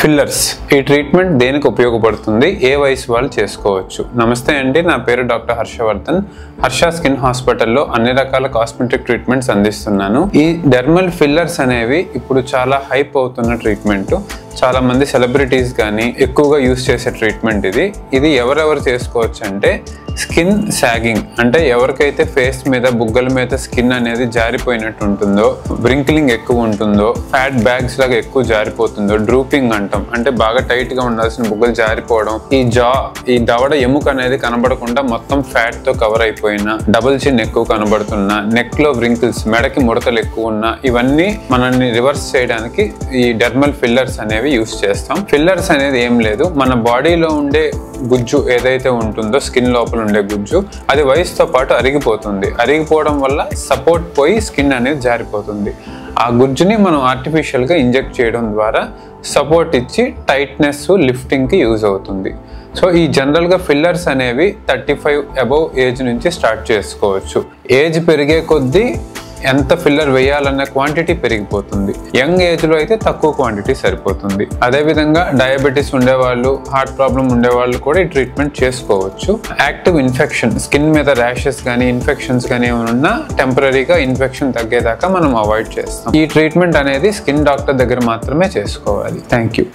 Fillers ఈ treatment దేనికి ఉపయోగపడుతుంది, ఏ వయసు వాళ్ళు చేసుకోవచ్చు? నమస్తే అండి, నా పేరు డాక్టర్ హర్షవర్ధన్. హర్ష స్కిన్ హాస్పిటల్లో అన్ని రకాల కాస్మెటిక్ ట్రీట్మెంట్స్ అందిస్తున్నాను. ఈ డెర్మల్ ఫిల్లర్స్ అనేవి ఇప్పుడు చాలా హైప్ అవుతున్న ట్రీట్మెంట్. చాలా మంది సెలబ్రిటీస్ కానీ ఎక్కువగా యూస్ చేసే ట్రీట్మెంట్ ఇది ఎవరెవరు చేసుకోవచ్చు అంటే స్కిన్ సాగింగ్, అంటే ఎవరికైతే ఫేస్ మీద బుగ్గల మీద స్కిన్ అనేది జారిపోయినట్టు ఉంటుందో, బ్రింక్లింగ్ ఎక్కువ ఉంటుందో, ఫ్యాట్ బ్యాగ్స్ లాగా ఎక్కువ జారిపోతుందో, డ్రూపింగ్ అంటాం, అంటే బాగా టైట్ గా ఉండాల్సిన బుగ్గలు జారిపోవడం, ఈ దవడ ఎముక అనేది కనబడకుండా మొత్తం ఫ్యాట్ తో కవర్ అయిపోయినా, డబుల్ చిన్ ఎక్కువ కనబడుతున్నా, నెక్ లో వ్రింకిల్స్, మెడకి ముడతలు ఎక్కువ ఉన్నా, ఇవన్నీ మనల్ని రివర్స్ చేయడానికి ఈ డెర్మల్ ఫిల్లర్స్ అనేవి యూస్ చేస్తాం. ఫిల్లర్స్ అనేది ఏం లేదు, మన బాడీలో ఉండే గుజ్జు ఏదైతే ఉంటుందో, స్కిన్ లోపల ఉండే గుజ్జు, అది వయసుతో పాటు అరిగిపోతుంది. అరిగిపోవడం వల్ల సపోర్ట్ పోయి స్కిన్ అనేది జారిపోతుంది. ఆ గుజ్జుని మనం ఆర్టిఫిషియల్గా ఇంజెక్ట్ చేయడం ద్వారా సపోర్ట్ ఇచ్చి టైట్నెస్, లిఫ్టింగ్కి యూజ్ అవుతుంది. సో ఈ జనరల్గా ఫిల్లర్స్ అనేవి 35 అబవ్ ఏజ్ నుంచి స్టార్ట్ చేసుకోవచ్చు. ఏజ్ పెరిగే కొద్దీ ఎంత ఫిల్లర్ వేయాలన్న క్వాంటిటీ పెరిగిపోతుంది. యంగ్ ఏజ్లో అయితే తక్కువ క్వాంటిటీ సరిపోతుంది. అదేవిధంగా డయాబెటీస్ ఉండేవాళ్ళు, హార్ట్ ప్రాబ్లం ఉండేవాళ్ళు కూడా ఈ ట్రీట్మెంట్ చేసుకోవచ్చు. యాక్టివ్ ఇన్ఫెక్షన్, స్కిన్ మీద ర్యాషెస్ కానీ ఇన్ఫెక్షన్స్ కానీ ఏమైనా టెంపరీగా ఇన్ఫెక్షన్ తగ్గేదాకా మనం అవాయిడ్ చేస్తాం. ఈ ట్రీట్మెంట్ అనేది స్కిన్ డాక్టర్ దగ్గర మాత్రమే చేసుకోవాలి. Thank you.